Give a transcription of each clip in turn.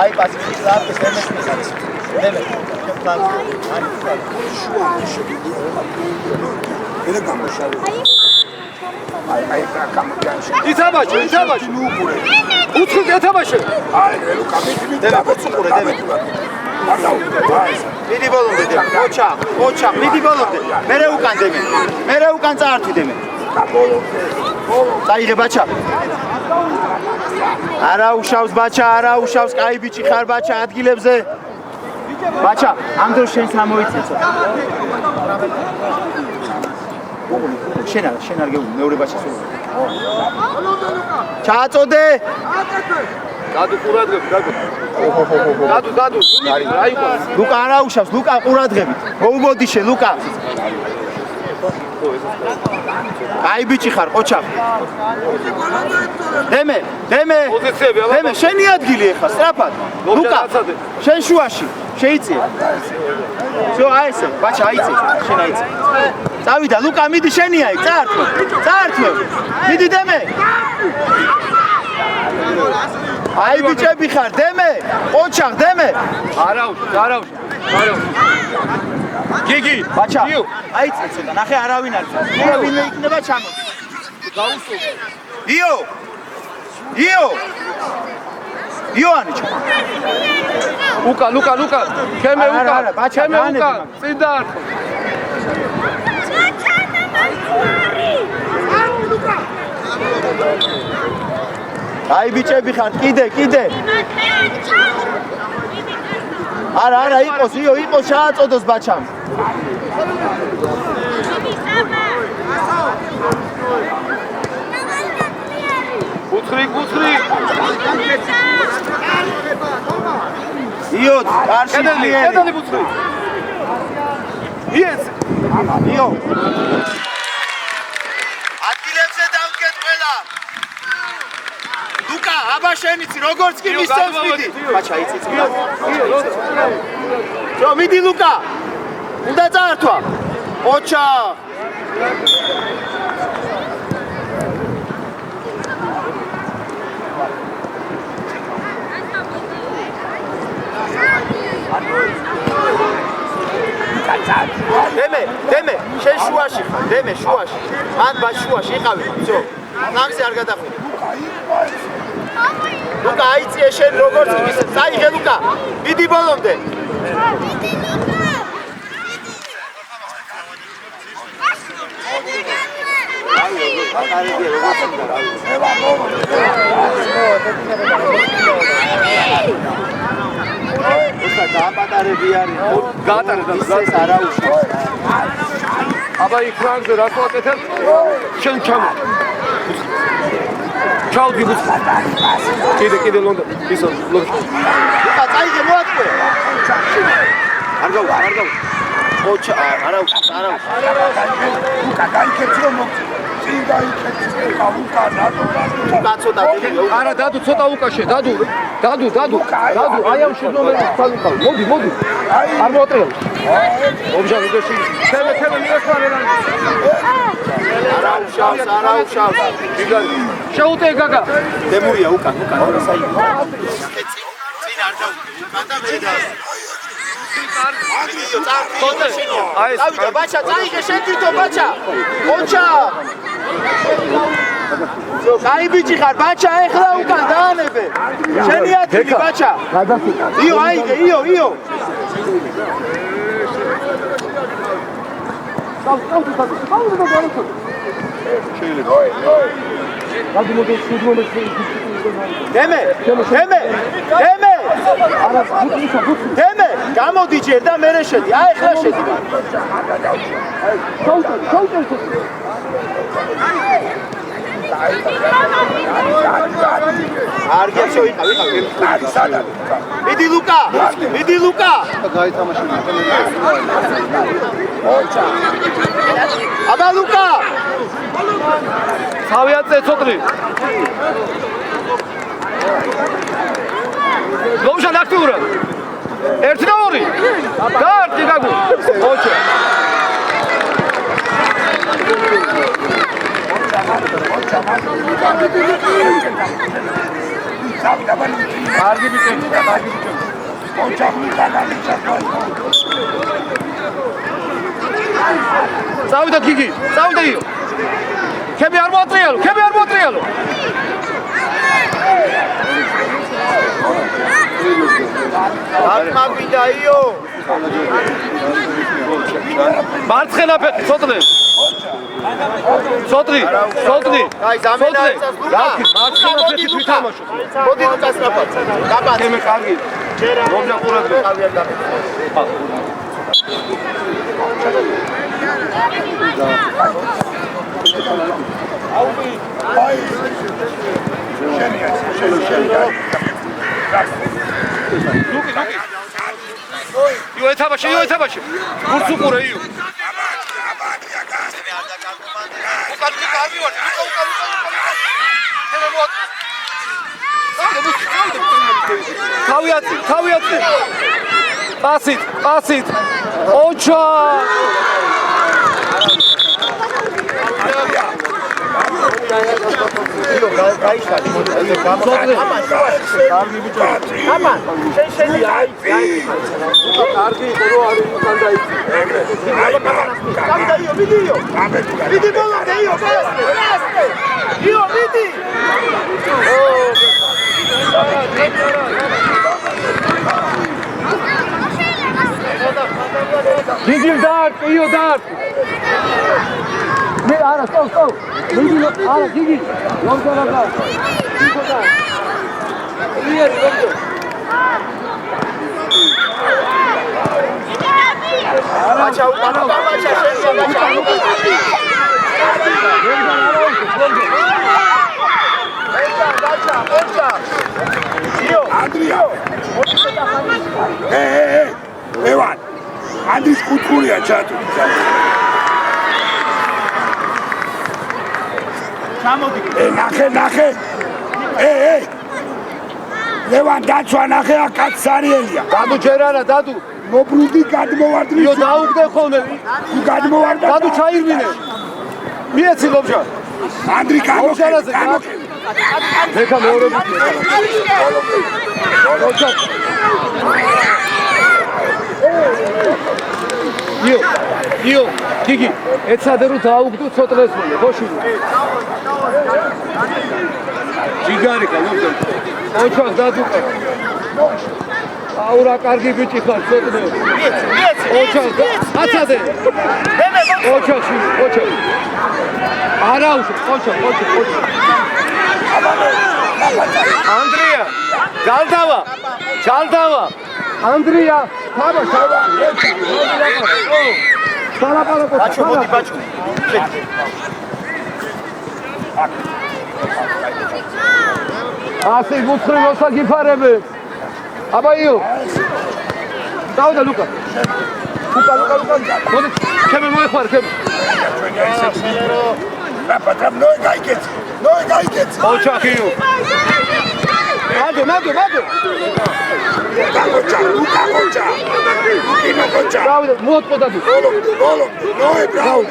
აი პასი ლაპის დემეს ითამაშე უცხო ეთამაშე მიდი ბოლომდე ოჩა მიდი ბოლომდე მერე უკან წაართვი დემე წაიღე ბაჩა არა უშავს ბაჩა არა უშავს კაი ბიჭი ხარ ბაჩა ადგილებზე ბაჩა ამ დროს შენ სამოიცეცო შენ არ გეუბნ მეორე ბაჩას ჩააწოდე დადუ ყურადღებით დადუ ლუკა არა უშავს ლუკა ყურადღებით მოუმოდიშე ლუკა კაი ბიჭი ხარ ყოჩა დემე შენი ადგილი ეხა სწრაფად ლუკა შენ შუაში შეიწია всё აი ესე ბაჩა აიწე შენ აიწე წავიდა ლუკა მიდი შენია იქ წაართმევ მიდი დემე აი ბიჭები ხარ დემე ყოჩა დემე არა გიგი ბაჩა აიწე ცოტა ნახე არავინ არის მე ვინმე იქნება ჩამოდი გაუსო იონი ლუკა ჩემე უკა წინ დაარტყო აი ბიჭები ხარ კიდე არა იყოს შეაწოდოს ბაჩამ კუთხრი იო კარში კედელი კუთხრი იეს იო ადგილებზე დავდგეთ ყველა ლუკა აბა შენიცი როგორც კი მისცემს მიდი ბაჩა იცი ჯო მიდი ლუკა უნდა წაართვა ოჩა დემე შენ შუაში ხარ დემე შუაში მან ბა შუაში იყავი всё ნამზე არ გადახვიდე ლუკა აიწიე შენ როგორც მისცემს წაიღე ლუკა მიდი ბოლომდე დააპატარები არის გაატარებ ისეს არა უშავს აბა იქ ფრანგზე რა ვაკეთებ შენ ჩავდი კიდე ლონდა ისო ლუკა წაიღე მოატყვე არ გაუ ოჩა არა უშავს ლუკა გაიქეცი რომ წინ გაიქეცი ლუკა ცოტა არა დადუ ცოტა უკაშე დადუ აი ამ შეგნომერი თალუკა მოდი არ მოატრიალ ობჟავი დეში თემე მიეხვარე არა უშავს შეუტე გაგა დემურია უკან საი წინ არ დავუდგე ბაჩა წაიღე შენ თვითონ ბაჩა ოჩა კაი ბიჭი ხარ ბაჩა ეხლა უკან დაანებე შენი ადგილი ბაჩა იო აიღე იო დემე გამოდი ჯერ და მერე შედი აი ეხლა შედი არ გეცო იყავი მიდი ლუკა გაითამაშე აბა ლუკა თავი აწე ცოტრი ლომშა აქტიურად 1 და 2 გაარტი გაგუ ოჩა კარგი ბიჭები, კარგი ბიჭები. წავიდა გიგი, წავიდა იო. ქები არ მოატრიალო, ქები არ მოატრიალო. აღმავიდა იო. მარცხენა ფეხი, ცოტნე. ცოტნი, ცოტნი. აი, ზამენა იცას ლუკა. მარცხენა ფეხი თვითამაშო. მოდი ლუკას რაფაც. დაბა. თემე კარგი. რომля ყურადღე. ავია დაბა. აი შენია ლუკი იო ეთაბაში გურს უყურე იო უკანი ვარ თავიათი პასით ოჩა გაიშალი მოდი გამოგამა კარგი ბიჭო ამა შენი აი კარგი ხო არ უკან დაიწი გამდაიო ვიდიო ვიდი ბოლომდე იო ბასტე იო ვიდი გიგი დარ იო დარ მე არა სტოპ გიგი არა გიგი ლონჯარაგა გიგო და იერ ლონჯო აჩა უკანა ბაბაჩა შენია ბაჩა ბაჩა იო ანდრია ევან ანდის კუთხურია ჩატუ ჩამოდი ნახე ლევან დაცვა ნახე აკაც სარიელია დადუ ჯერ არა დადუ მობრუნდი გადმოვარდნი იო დაუგდე ხოლმე თუ გადმოვარდა დადუ ჩაირმინე მიეცი ლობჟა ანდრი ლობჟარაზე მეკა მეორე ლობჟა იო გიგი ეცადე რომ დაუგდო ცოტნეს მოლე ხოში ჯიგარი კალობდა ოჩა დადუკა აურა კარგი ბიჭი ხარ ცოტნე ოჩა აცადე ოჩა არა ოჩა ანდრია ჯალდავა ანდრია თაბა ბაჩო მოდი ბაჩო ასე გუცხრი მოსაგიფარები აბაიო დავდა ლუკა მოდი ჩემი მოეხმარ ჩემი რაპატამ ნოე გაიგეთ ოჩახიო მადო ლუკა დავდა მოოტყოდადი ბოლო ნოე ბრაუ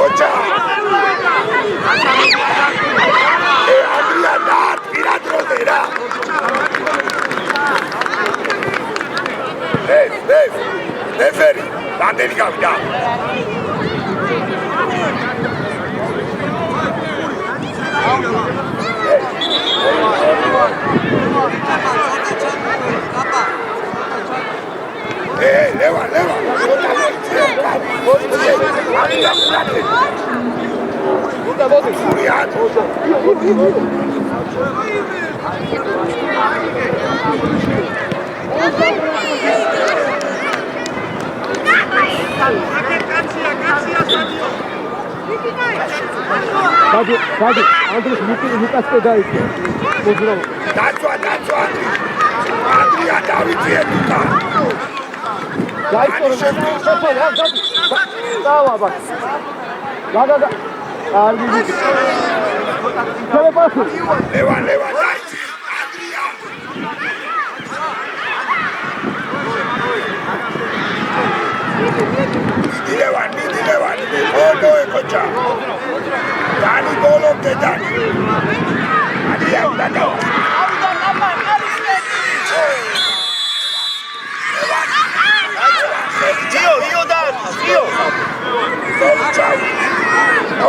ოჩა ანდრია დარ პირადროზე რა ნეფერი რამდენი გავიდა ლევან დადი ანდრეს მიკასკე დაიწე მოძრავ დაცვა ანდრია დავიწიე თუკა დაიწორე შეფალე დადი დავა ბა გაგაგა კარგი ბიჭი შევეპასო ლევან დაიწიე ანდრია მოგოე კოჭა. დანი ბოლომდე დანი. ადრია უნდა გავა. იო და იო.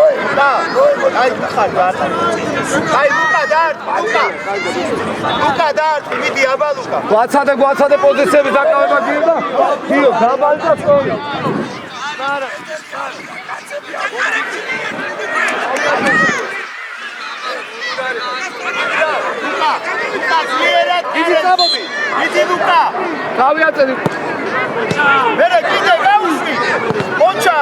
ой, და აი ხარ გაათა. აი ლუკა და ლუკა და მიდი აბა ლუკა. გვაცადე პოზიციების დაკავება გიოდა. იო, გამალდა სწორი. იგი წამოდი. იგი ლუკა. გავიაწერი. მერე კიდე გავუსვი. ოჩა.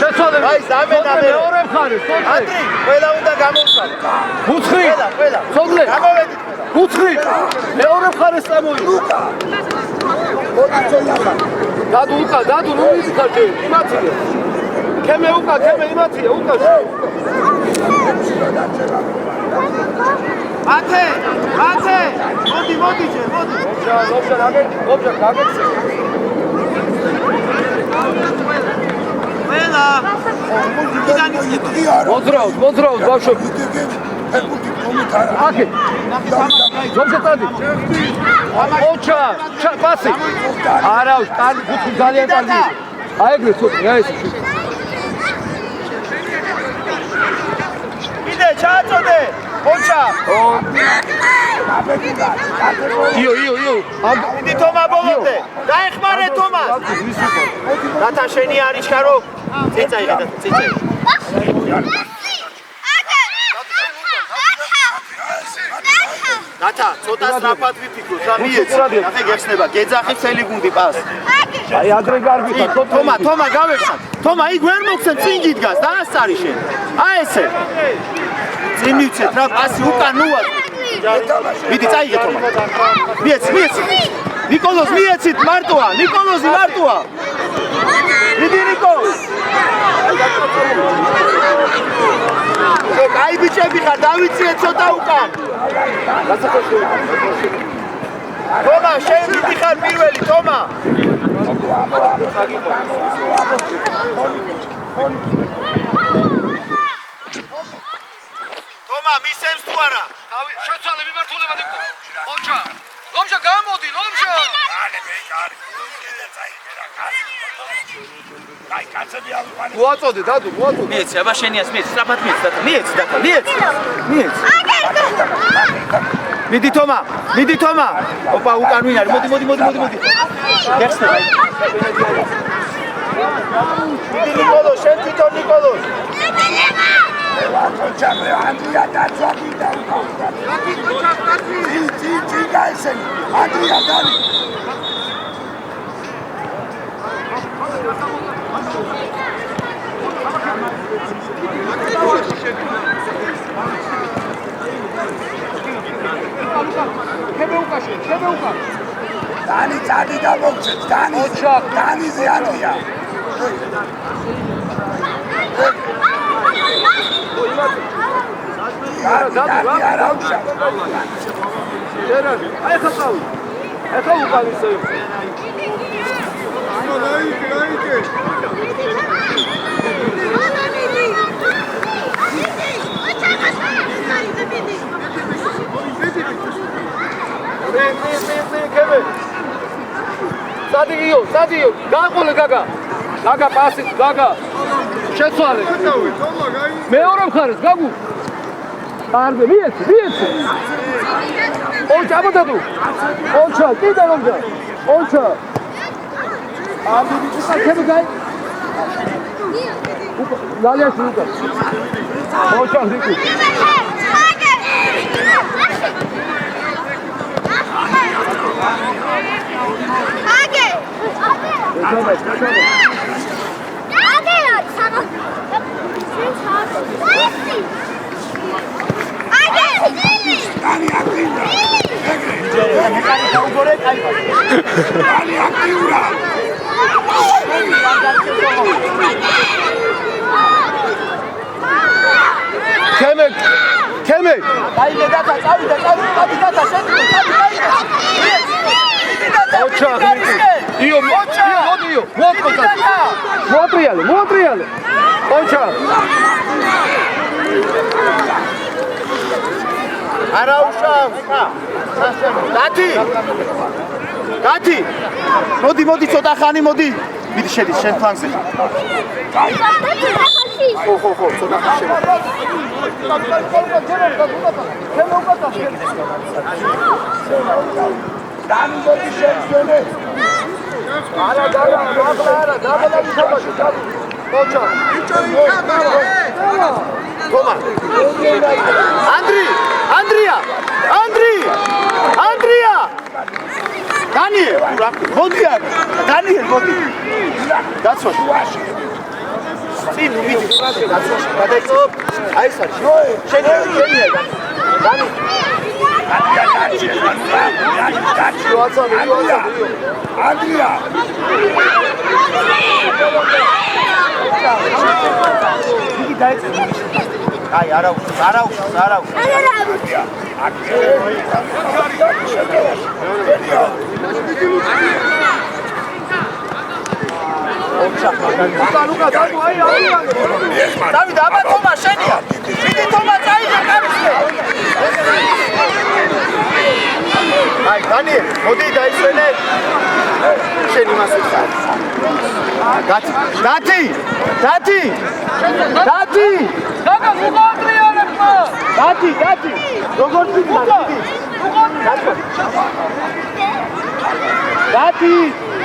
შეცვალე. აი ზამენა მეორე მხარე, სოწლე. ანდრი, ყველა უნდა გამოვსვათ. უცხრი. ყველა. სოწლე. გამოვედით. უცხრი. მეორე მხარეს წამოიდი. დადუ უკა, დადუ ნუ იცი ხარ იმათია. კემე უკა, კემე იმათია, უკა. ათე. მოდი ჯერ, მოდი. ოფშა, გაგეცე. ყველა. მოძრაოთ, ბავშვები. აკე. ზომზე წადი. ოჩა, პასი. არა, კარგი, ფუთი ძალიან კარგი. აი ეგრე ცოტა, რა ეს. კიდე ჩააწოდე. ოჩა. იო. მიდი თომა ბოლომდე. დაეხმარე თომას. რათა შენი არის ჩარო. წიწაიღე და წიწაიღე. რათა ცოტა სწრაფად ვიფიქროთ, რა მიეცი. ახლა გეხსნება, გეძახი წელი გუნდი პას. აი ადრე გარბიხა, თომა გავეხსნა. თომა იქ ვერ მოგცემ, წინ გიდგას, დაასწარი შენ. აი ესე. წინ მივცეთ რა პასი უკან ნუა. მიდი წაიღე თომა. მიეცი. ნიკოლოზ მიეცით მარტოა, ნიკოლოზი მარტოა. მიდი ნიკო. აი ბიჭები ხარ, დავიციეთ ცოტა უკან. თომა, შენ მიდი ხარ პირველი, თომა. თომა, მისცემს თუ არა? შეცვალე მიმართულება ნიკო. ლომშა გამოდი, ლომშა. აი კაცები ალვანი. მოაწოდე, დადუ, მოაწოდე. მიეცი, აბა შენიას მიეცი, სწრაფად მიეცი, დათა. მიეცი. მიდი თომა. ოპა, უკან ვინ არის? მოდი. გეხსნება. მიდი ნიკოლოზ, შენ თვითონ ნიკოლოზ. კოჭა მე ანდრია დაწვაკიდა. τσι გაისენ. ანდრია დანი. დანი წადი გამოგცეთ, დანი ზიანია. არა უშა. აი ხატავ. ეხა უკან ისე. რაიკე. კემე. სადიო, გაყოლე გაგა პასი, გაგა. შეცვალე. მეორე მხარეს, გაგუ. არბე, მიეცი. ოჩა, აბადადუ. ოჩა, კიდე რომდა. ოჩა. არბე ბიჭა, კემე გაი. ლალიაში უკან. ოჩა, რიკი. კემე. დაიგე დათა, წავიდა, შენ. იო, მოდი იო, მოატრიალე. ოჩა. არა უშავს. დათი. მოდი ცოტა ხანი მოდი. მიდი შედის შენ ფანზე. ხო, ცოტა ხანი შედის. დანი მოდი შეძენე. არა, დაბალავი საბაში. ოჩა. თომა. ანდრია. დანიელ, მოდი. დაცვა. წინ მიდი დაცვა. გადაიწო. აი ეს არის. შენია. დანი. ანდრია. იგი დაიწე. აი, არა უშავს. ლუკა, აი. დავით, აბა თომა შენია. მიდი თომა წაიღე კარისკე. აი, დანიელ, მოდი დაისვენე. შენ იმას უხარ. დათი. დაგა მოგატრიალებმა. დათი. როგორ ვიქნა?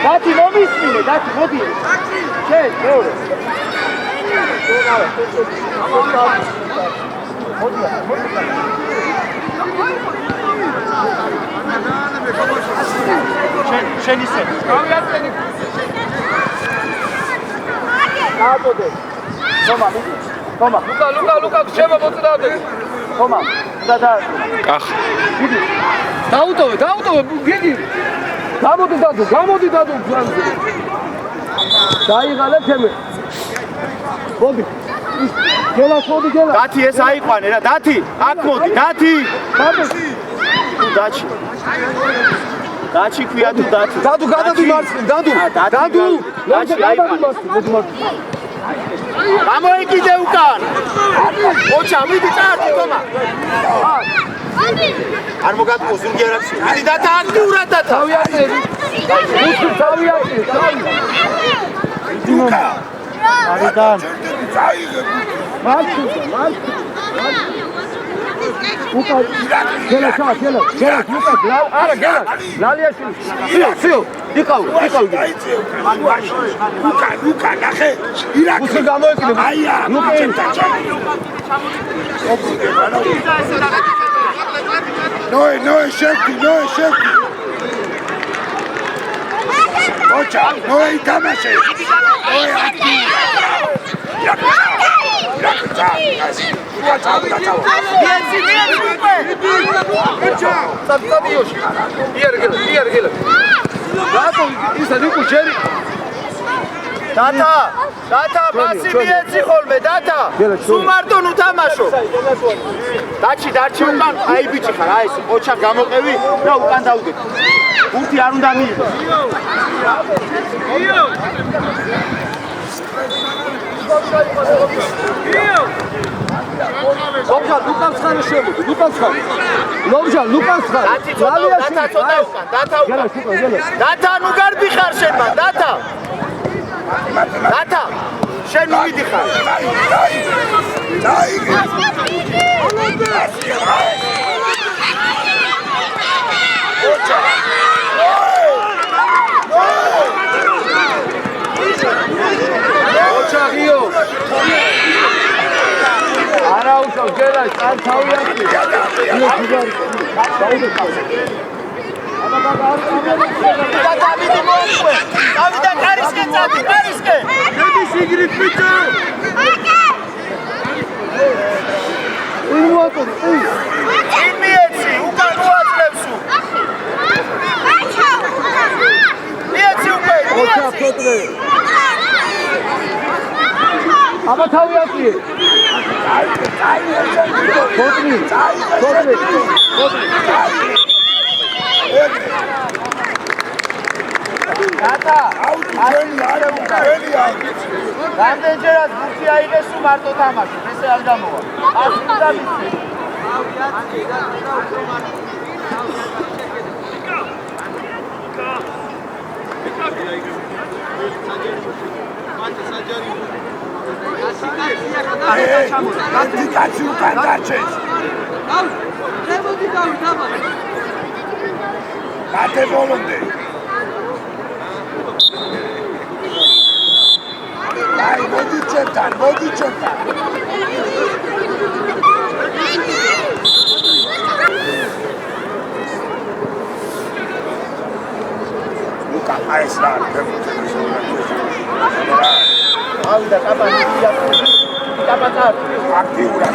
დათი მომისმინე, მოდი. შენ, მეორე. შენ ისე. აბოდე. თომა. ლუკა, შევა მოწდავდე. თომა. და. ახ. დიდი. დაუტოვე, გიგი. გამოდი დადო. დაიღალე თემე. მოდი. გელას. დათი ეს აიყვანე რა, დათი. აქ მოდი, დათი. დაჩი ქვია თუ დათი. დადუ გადადი მარცხნივ, დადუ. დაჩი აიყვანე. გამოიკიდე უკან. ოჩა, მიდი წარდი თომა. არ მოგატყო ზურგი არ აქვს. მიდი დათა აქტიურად დათა. თავი. ლუკა. არიდან. წაიღე. უკა გელა, ლუკა, არა გელა. ლალიაშვილი. სიო, იყავ. ლუკა, ნახე. ირაკლი. უსე გამოეკიდე. აია, ლუკა. ნოე, შევკი. ოჩა, ნოე ითამაშე. ნოე აქტი. დათა, ბასი მიეცი ხოლმე, დათა. სუმარტონ უთამაშო. დაჩი უკან, აი ბიჭი ხარ, აი ეს ოჩა გამოყევი და უკან დავუდგეთ. ურთი არ უნდა მიიღო. ოფა ლუკას ხარ შემოდი, ლუკას ხარ. დათა, ნუ გარბი ხარ შენ მან, დათა. შენ ნუ მიდი ხარ. ოჩაღიო. არა უშავს გელას, არ თავი აქვს. დავიდა კარისკე წადი, კარისკე. მედი სიგრით ბიჭო. მიეცი, უკან უაძლევსო. მიეცი უკვე, მიეცი. აბა თავი აქვს. რამდენჯერაც ბურთი აიღეს თუ მარტო თამაშობს, ესე არ გამოვა. ასი და ვიცი. კაცი უკან დარჩეს. კატე ბოლომდე. აი, მოდი ჩემთან. ლუკა, აი ეს რა ავიდა კაპანი კაპაცა აქტიურად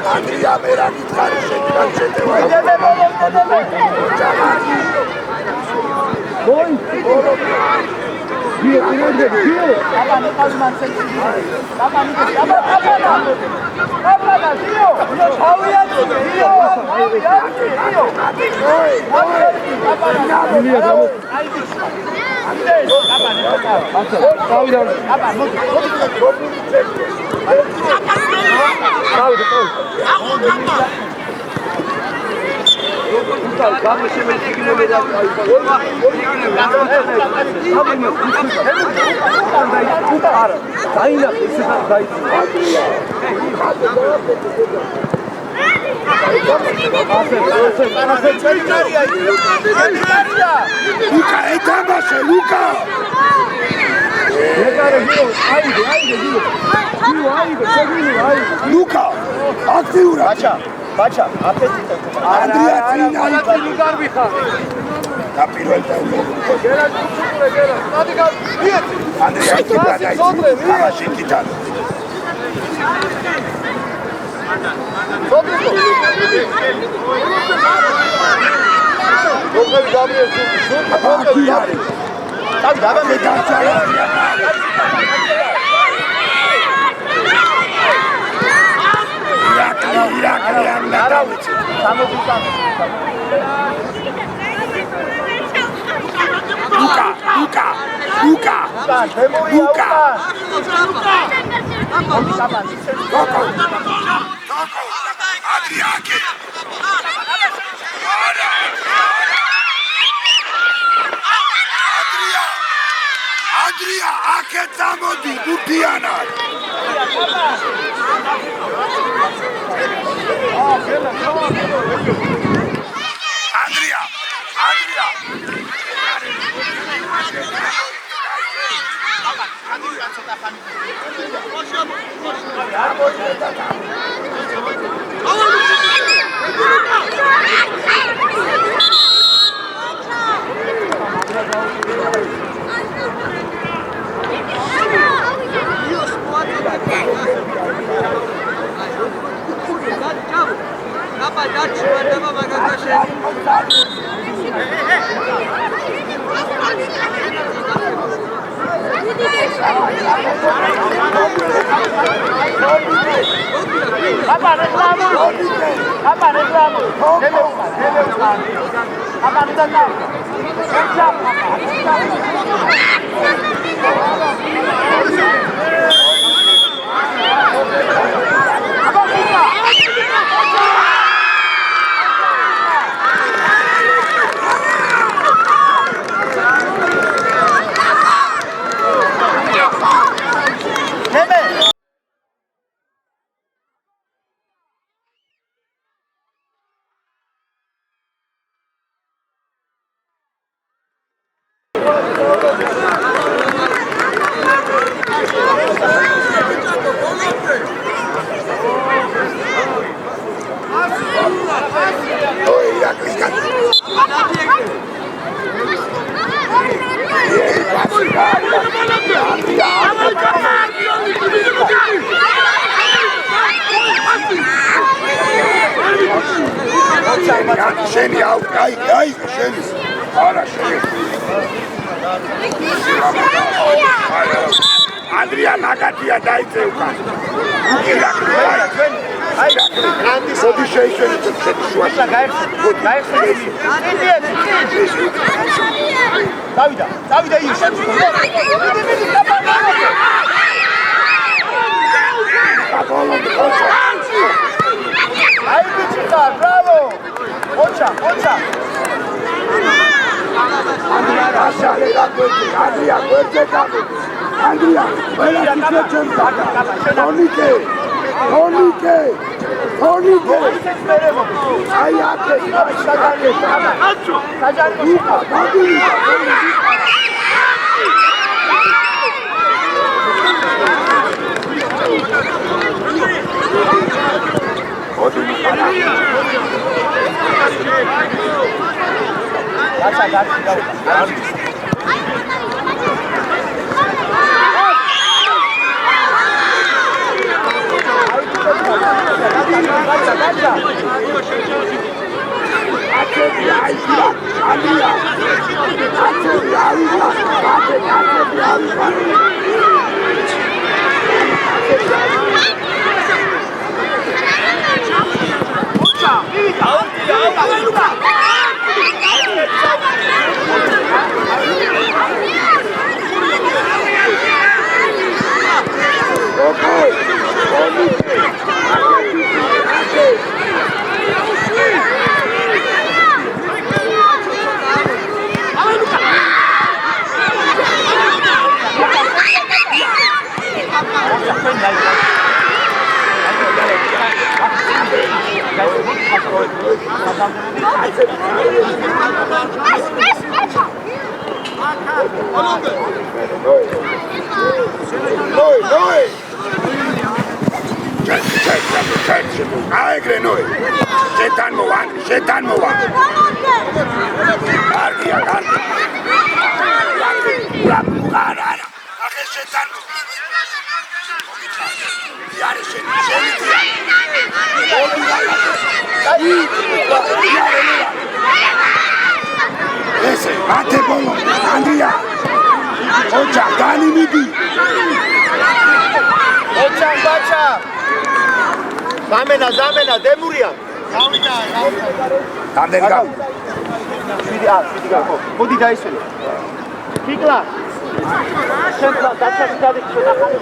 Andrea Merani tarixe განშეტევა. Boy. Dio, Dio. კაპანი ყალმანცელი. კაპანი Dio. ავიაცი Dio. Luca, ეთამაშე, Luca! Luca, აქტიურად. ბაჩა, აფეთი Andrea წინა გარბიხარ. და პირველ Andrea თამაში გიტან. Andrea, აქეთ წამოდი, ბურთიანად. Andrea. შენი აი შენი არა შენი ანდრია ნაგატია დაიწე უკან აი გრანდის ოდი შეიძლება შუაში დავიდა ის აი ბიჭა ბრავო ოჩა ანდრია გვერდზე გამი ანდრია თონიკე აი აკე საჯარი შეთან მოვა კარგია არა ახლა შეთან იარი შენი ესე მათე ბოლო ანდრია ოჩა განიმიდი ოჩა ბაჩა ზამენა დემურია ამდენი გა შვიდი გა მოდი დაისვენო ფიკლა შენ დაჩაში გადიხო და ხანე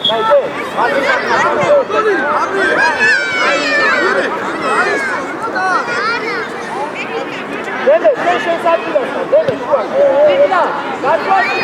დაიდე დელე შენ საჭიროა დელე შუა ფიკლა გაჩვაში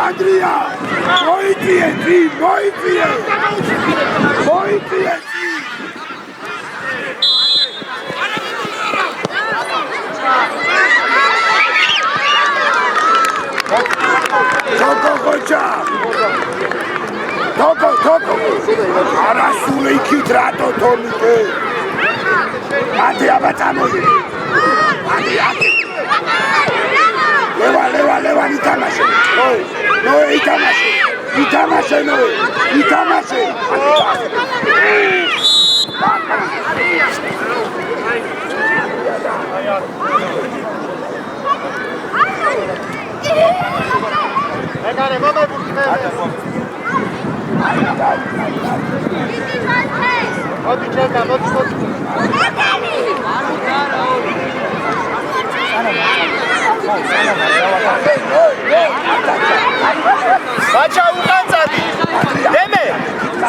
ანდრია ანდრია მოიწიე არასულ იქით რატო თორნიკე მათე აბა წამოდი ლევან ითამაშე ნოე ითამაშე ბაჩა უკან წადი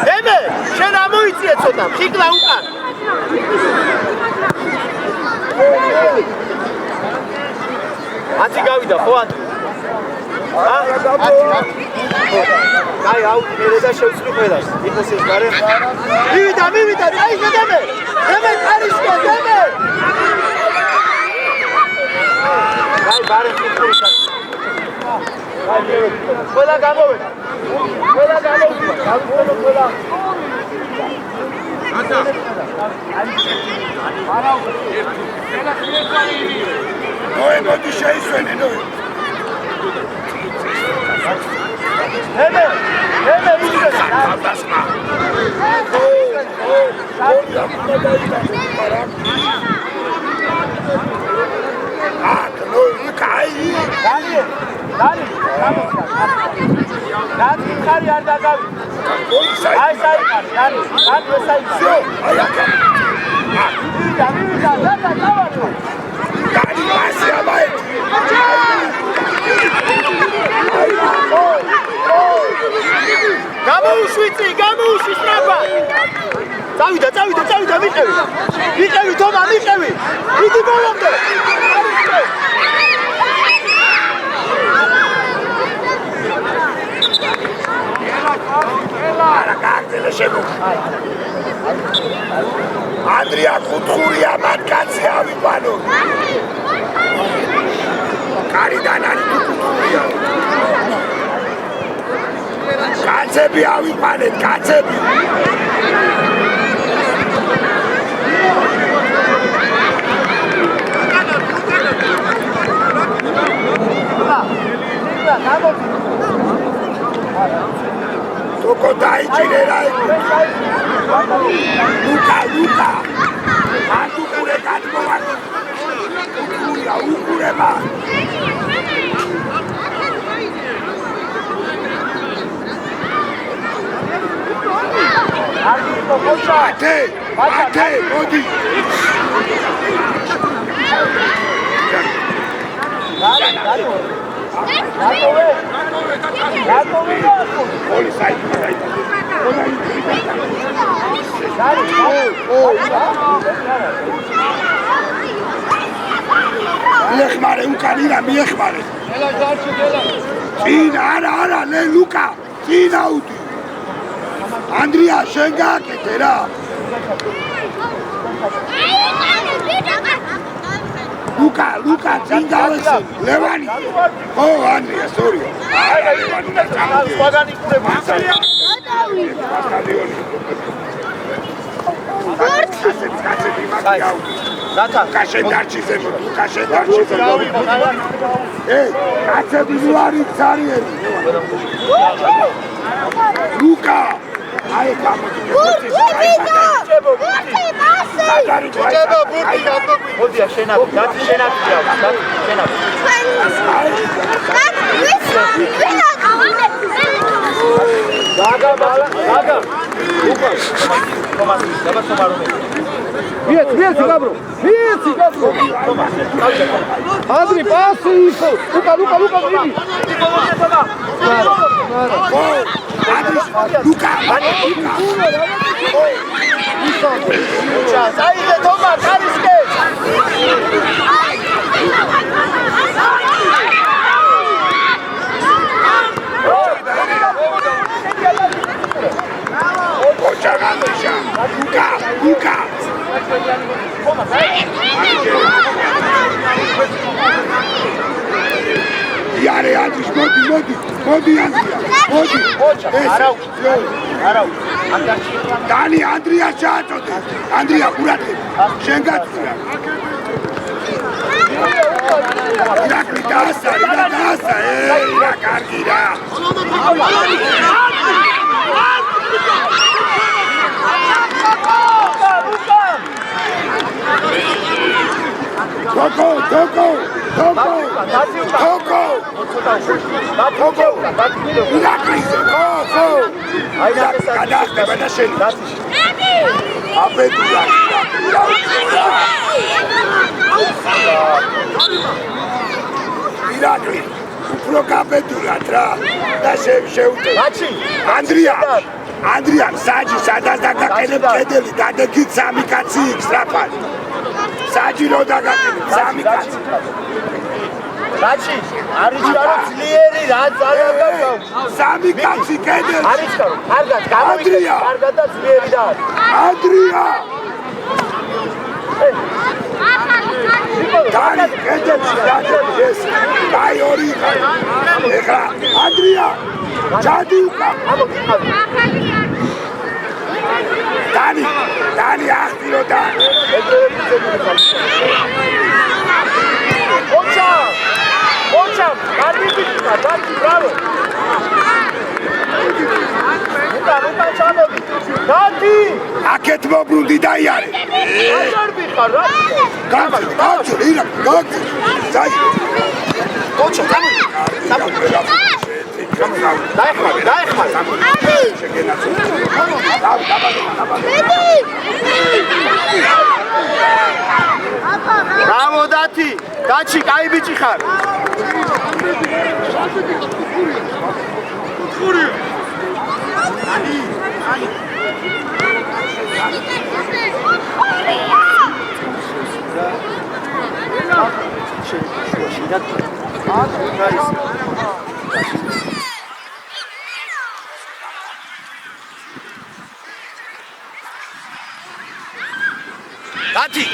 დემე შენ ამოიწიე ცოტა ხიკლა უკან ათი გავიდა ხო ათი აი აუტი მე და შევწრი ყველას იქოს ეს გარე მივიდა აი დემე კარისკე დემე აი ბარე ხიკური ყველა გამოვედა ყველა ნოე მოდი შეისვენე ნოე დემე დალი ხარი არ დაგავი აი საიტარი დალი მასე აბაი გამოუშვიცი სტრაფა წავიდა ვიყევი თომა ვიყევი იგი ბოლომდე ანდრია კუთხურია მან კაცი ავიყვანო კარიდან არის კუთხურია კაცები ავიყვანეთ კაცები Toko daichire rai. Luka. Atu kure katmo wa. Ukure ba. Ate, modi. Miechmare, ukanina, miechmare. Cina, ara, le Luka, Cina uti. Andrea, shenga, ketera. Luka, Cinga, Levani. Oh, Andrea, sorry. Luka! Вверх, Габро! Андрей, пасы! Luka, иди! Zaide, Toma, Kariske! Luka! Iare, Andris, modi, Andria, modi! Arau! Dani, Andria ჩააწოდე. Andria, ყურადღება. შენ გაწვია. ირაკლი დაასა, რა კარგი რა. Toko! Irakli, go! Გადახტება და შენ. აბედურა. Irakli, უფრო გაბედურად რა. და შეუტევ. Andria, საჯი სადაც დაგაკეთებ კედელი, დადექით 3 კაცი იქ სწრაფად. საჯი რო დაგაკეთებ 3 კაცი. Rachi, არიჩქარო ძლიერი რა ძალაგა. 3 კაცი კედელი. არიჩქარო, კარგად და ძლიერი და. Andria. Dani, კედელში დაგეს. კაი ორი. ეხლა Andria. ჩადი უკა. Dani, ახტირო და. Ocha, Dani, bravo. Uta ჩამოდი. Dani! აქეთ მოbrunდი და იარე. აჭარბი ხარ რა? გაჩო, ირაკლი. დაი. Ocha, ჩამოდი. დაეხმარ. Bravo, Dati. Dachi, კაი ბიჭი ხარ.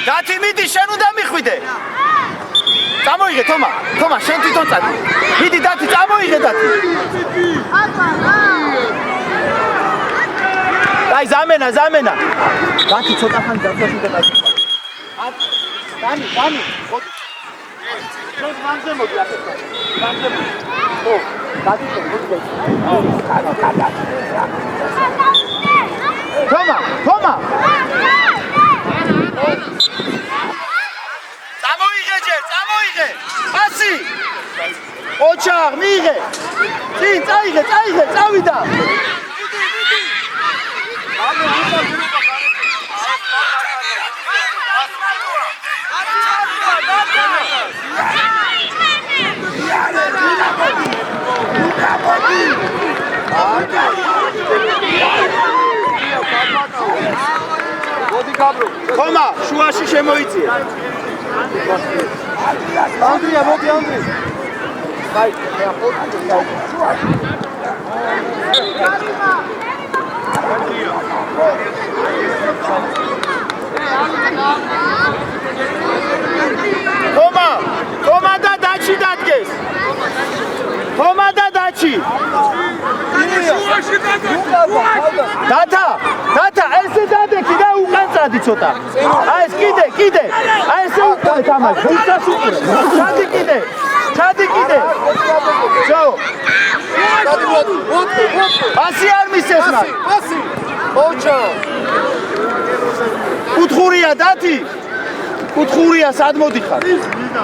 Dati, მიდი, შენ უნდა მიხვიდე. წამოიღე, თომა, შენ თვითონ წადი. მიდი, Dati, წამოიღე, Dati. დაი, ზამენა. Dati, ცოტა ხანი დაწვევი და Dati. Dani, შენ მანზე მოდი აქეთ. ო, Dati, მოდი. თომა. წამოიღე. პასი. ოჩა, მიიღე. წინ, წაიღე, წავიდა. თომა, შუაში შემოიწიე. Andria, მოდი Andri. Vai, თომა და დაჩი დადგეს. თომა და დაჩი. დათა, ესე დადექი და უკან წადი ცოტა. აი ეს კიდე. აი ესე უკან თამაში. უცას უკან. ჩადი კიდე. ძო. პასი არ მისცეს მაგ. პასი. ოჩო. კუთხურია დათი. კუთხურია სად მოდიხარ?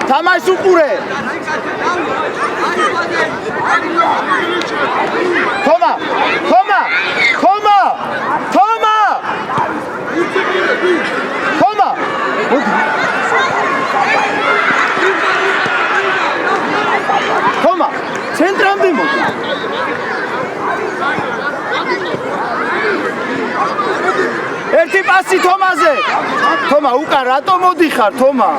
თამაშს უყურე. თომა. თომა, ცენტრამდე მოდი. ერთი პასი თომაზე. თომა, უკან რატო მოდიხარ, თომა?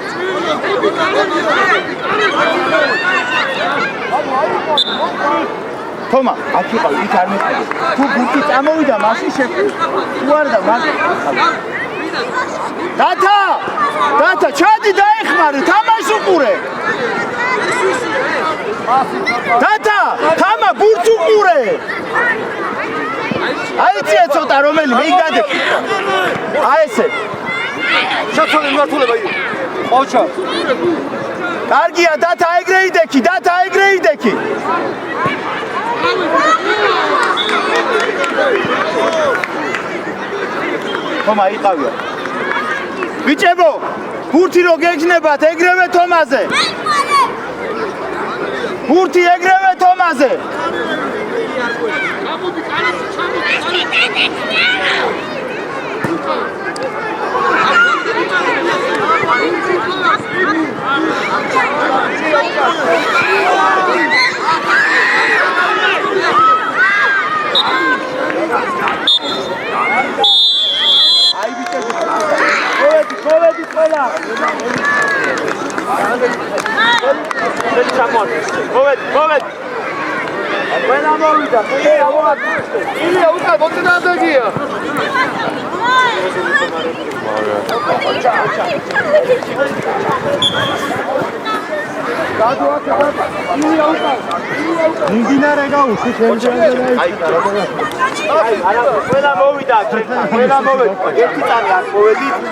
თომა, აქ იყავ, იქ არ მეყავ. თუ ბურთი წამოვიდა, მაშინ შეხვდი. თუ არ და მაგ. დათა, ჩადი დაეხმარე, თამაშს უყურე. დათა, თამა ბურთს უყურე. აიწია ცოტა რომელიმე იქ დადექი აი ესე ჩაცოლე მართულება იყო ყოჩა კარგია დათა ეგრე იდექი დათა ეგრე იდექი ხომა იყავია ბიჭებო ბურთი რო გეგნებათ ეგრევე თომაზე ბურთი ეგრევე თომაზე აი ბიჭები მოვედი ყველა მოვედი ყველა მოვიდა ილია უკან მოწინააღმდეგეა მიმდინარე გაუშვი შემიძლია აი არა ყველა მოვიდა ერთი წამი არ მოვედით